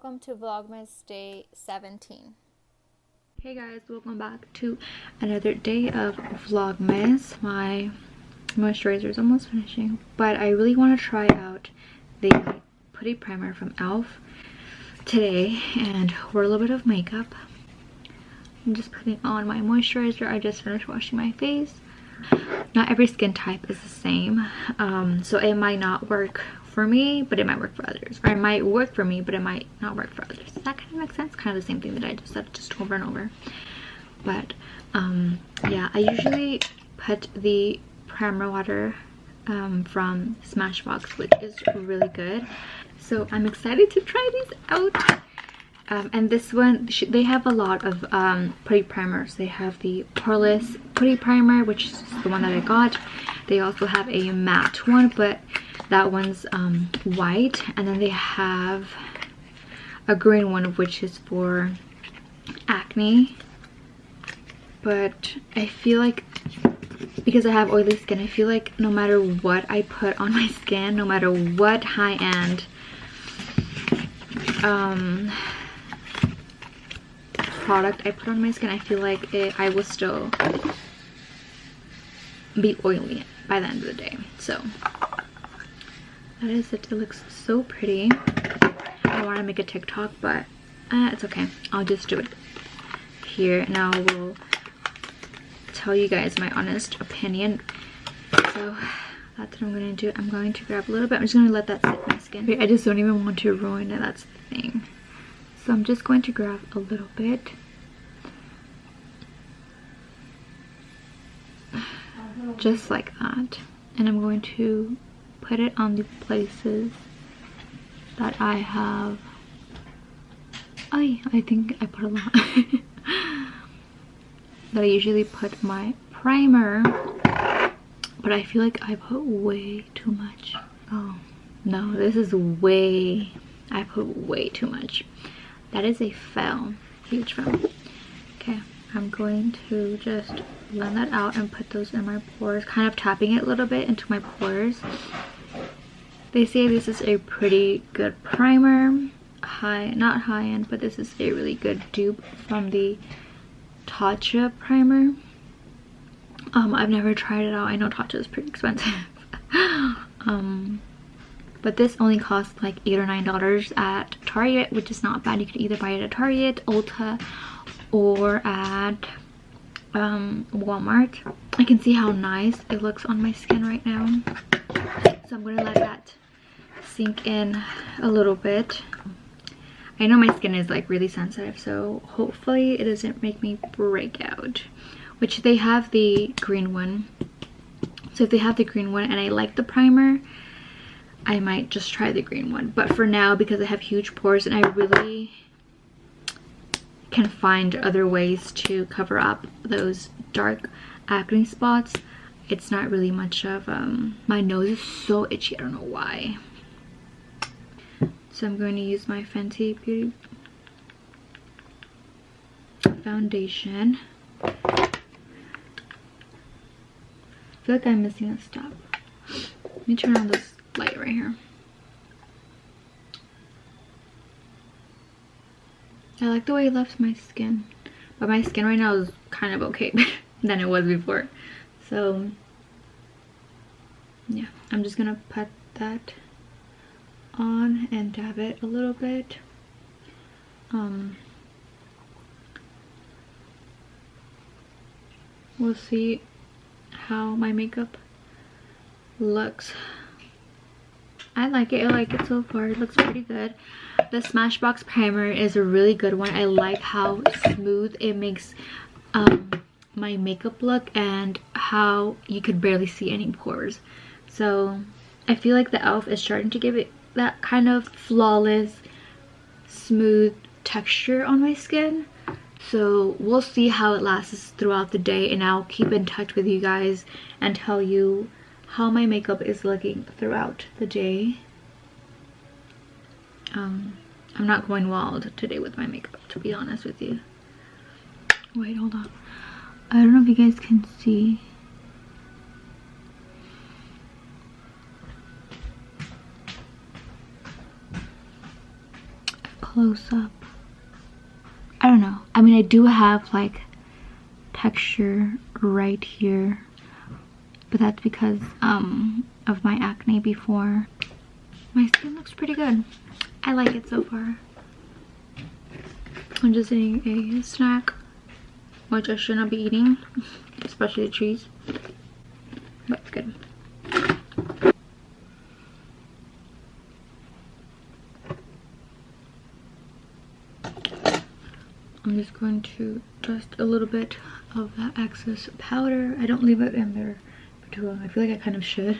welcome to Vlogmas day 17. Hey guys, welcome back to another day of Vlogmas. My moisturizer is almost finishing, but I really want to try out the Putty primer from e.l.f. today and wear a little bit of makeup. I'm just putting on my moisturizer. I just finished washing my face. Not every skin type is the same, so it might not work for me, but it might work for others, or it might work for me but it might not work for others. Does that kind of make sense? Kind of the same thing that I just said, just over and over. But yeah, I usually put the primer water from Smashbox, which is really good, so I'm excited to try these out. And this one, they have a lot of Putty primers. They have the poreless Putty primer, which is the one that I got. They also have a matte one, but that one's white. And then they have a green one, which is for acne. But I feel like, because I have oily skin, I feel like no matter what I put on my skin, no matter what high-end product I put on my skin, I feel like I will still be oily by the end of the day. So that is it. It looks so pretty. I want to make a TikTok, but it's okay. I'll just do it here and I will tell you guys my honest opinion. So that's what I'm going to do. I'm going to grab a little bit. I'm just going to let that sit in my skin. I just don't even want to ruin it. That's the thing. So I'm just going to grab a little bit. Just like that. And I'm going to put it on the places that I have. I think I put a lot. That I usually put my primer. But I feel like I put way too much. Oh, no, this is way... I put way too much. That is a fail. Huge fail. Okay, I'm going to just blend that out and put those in my pores, kind of tapping it a little bit into my pores. They say this is a pretty good primer. Not high-end, but this is a really good dupe from the Tatcha primer. I've never tried it out. I know Tatcha is pretty expensive. But this only costs like $8 or $9 at Target, which is not bad. You can either buy it at Target, Ulta, or at Walmart. I can see how nice it looks on my skin right now. So I'm gonna let that sink in a little bit. I know my skin is like really sensitive, so hopefully it doesn't make me break out. Which they have the green one. So if they have the green one and I like the primer, I might just try the green one. But for now, because I have huge pores and I really can find other ways to cover up those dark acne spots, it's not really much of my nose is so itchy, I don't know why. So I'm going to use my Fenty Beauty foundation. I feel like I'm missing a step. Let me turn on this light right here. I like the way it left my skin, but my skin right now is kind of okay than it was before. So yeah, I'm just gonna put that on and dab it a little bit. We'll see how my makeup looks. I like it. I like it so far. It looks pretty good. The Smashbox primer is a really good one. I like how smooth it makes my makeup look and how you could barely see any pores. So I feel like the e.l.f. is starting to give it that kind of flawless, smooth texture on my skin. So we'll see how it lasts throughout the day, and I'll keep in touch with you guys and tell you how my makeup is looking throughout the day. I'm not going wild today with my makeup, to be honest with you. Wait, hold on. I don't know if you guys can see. close up. I don't know. I mean, I do have like texture right here, but that's because of my acne before. My skin looks pretty good. I like it so far. I'm just eating a snack, which I should not be eating, especially the cheese, but it's good. I'm just going to dust a little bit of that excess powder. I don't leave it in there for too long. I feel like I kind of should,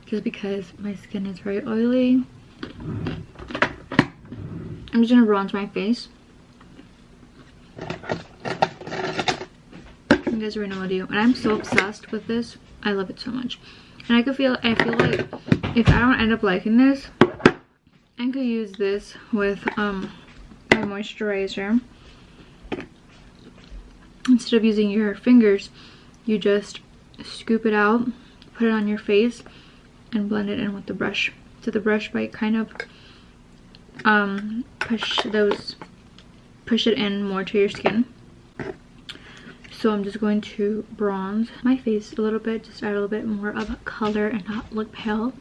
just because my skin is very oily. I'm just gonna bronze my face. You guys already know what I do, and I'm so obsessed with this. I love it so much, and I feel like if I don't end up liking this, I could use this with my moisturizer. Instead of using your fingers, you just scoop it out, put it on your face, and blend it in with the brush. So the brush might kind of push it in more to your skin. So I'm just going to bronze my face a little bit, just add a little bit more of color and not look pale.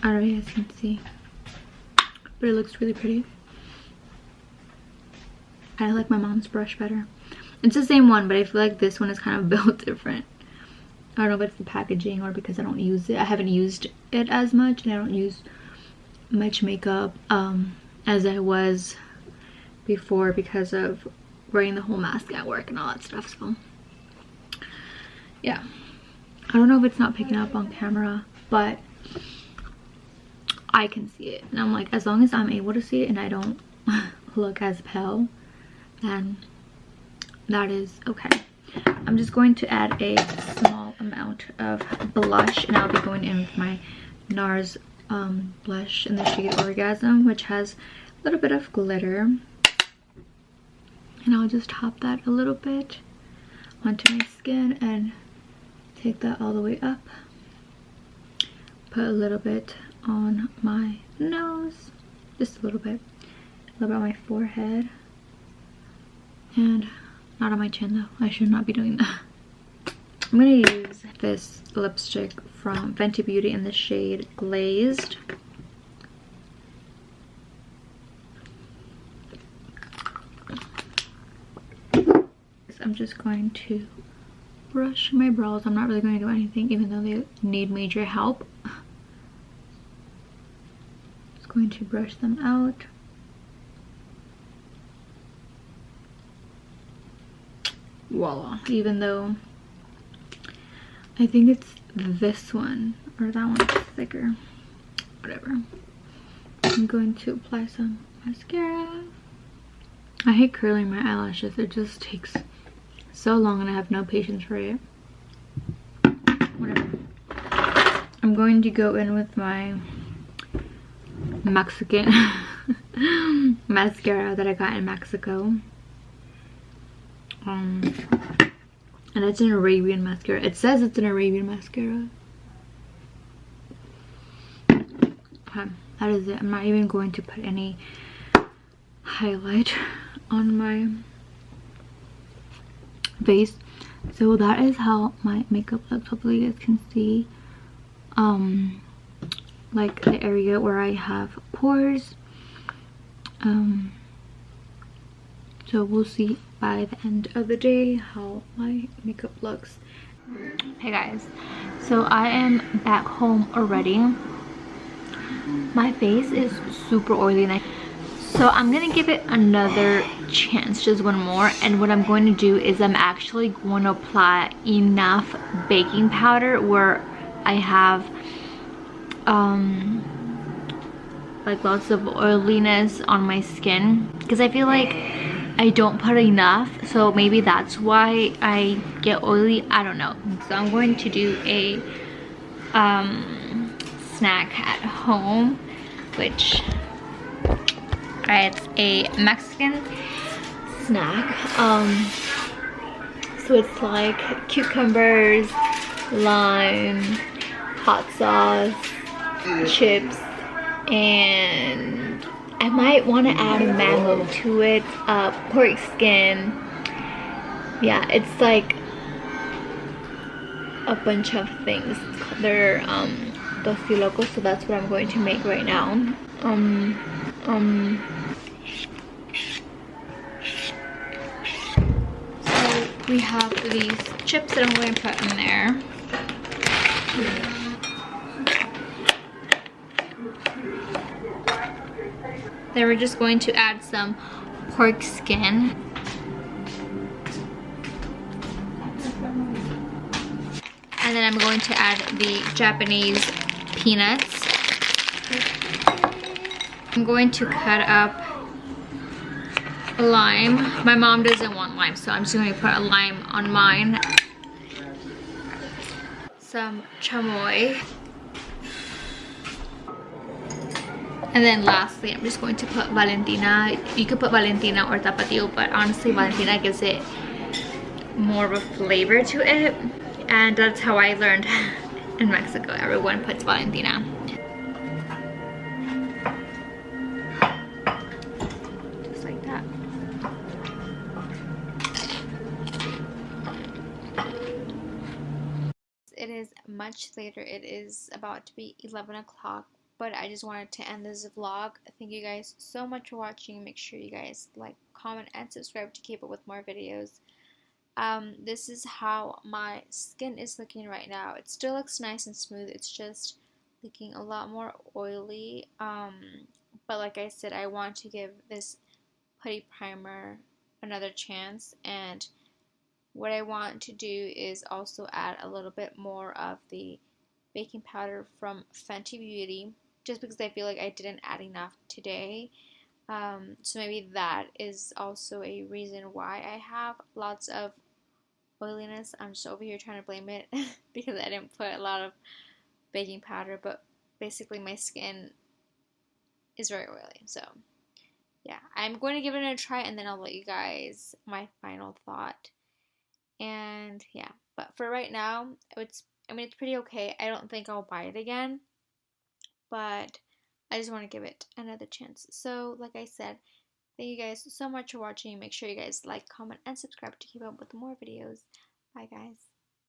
I don't know if you guys can see, but it looks really pretty. I like my mom's brush better. It's the same one, but I feel like this one is kind of built different. I don't know if it's the packaging or because I don't use it. I haven't used it as much, and I don't use much makeup as I was before because of wearing the whole mask at work and all that stuff. So yeah, I don't know if it's not picking up on camera, but I can see it, and I'm like, as long as I'm able to see it and I don't look as pale, then that is okay. I'm just going to add a small amount of blush, and I'll be going in with my NARS blush in the shade Orgasm, which has a little bit of glitter. And I'll just top that a little bit onto my skin and take that all the way up. Put a little bit on my nose, just a little bit on my forehead, and not on my chin though. I should not be doing that. I'm gonna use this lipstick from Fenty Beauty in the shade Glazed. I'm just going to brush my brows. I'm not really going to do anything, even though they need major help. Just going to brush them out. Voila. Even though I think it's this one or that one's thicker. Whatever. I'm going to apply some mascara. I hate curling my eyelashes. It just takes so long and I have no patience for it. Whatever. I'm going to go in with my Mexican mascara that I got in Mexico. And it's an Arabian mascara. It says it's an Arabian mascara. Okay, that is it. I'm not even going to put any highlight on my face. So that is how my makeup looks. Hopefully you guys can see like the area where I have pores. So we'll see by the end of the day how my makeup looks. Hey guys, so I am back home already. My face is super oily, and so I'm gonna give it another chance, just one more. And what I'm going to do is I'm actually going to apply enough baking powder where I have like lots of oiliness on my skin, because I feel like I don't put enough, so maybe that's why I get oily. I don't know. So I'm going to do a snack at home, which it's a Mexican snack. So it's like cucumbers, lime, hot sauce, chips, and I might want to add a mango to it, pork skin. Yeah, it's like a bunch of things. They're locos, so that's what I'm going to make right now. So we have these chips that I'm going to put in there. Then we're just going to add some pork skin. And then I'm going to add the Japanese peanuts. I'm going to cut up a lime. My mom doesn't want lime, so I'm just going to put a lime on mine. Some chamoy. And then lastly, I'm just going to put Valentina. You could put Valentina or Tapatio, but honestly Valentina gives it more of a flavor to it. And that's how I learned in Mexico. Everyone puts Valentina. Just like that. It is much later. It is about to be 11 o'clock. But I just wanted to end this vlog. Thank you guys so much for watching. Make sure you guys like, comment, and subscribe to keep up with more videos. This is how my skin is looking right now. It still looks nice and smooth. It's just looking a lot more oily. But like I said, I want to give this putty primer another chance. And what I want to do is also add a little bit more of the baking powder from Fenty Beauty, just because I feel like I didn't add enough today. So maybe that is also a reason why I have lots of oiliness. I'm just over here trying to blame it because I didn't put a lot of baking powder, but basically my skin is very oily. So yeah, I'm going to give it a try and then I'll let you guys my final thought. And yeah, but for right now, it's pretty okay. I don't think I'll buy it again, but I just want to give it another chance. So like I said, thank you guys so much for watching. Make sure you guys like, comment, and subscribe to keep up with more videos. Bye guys.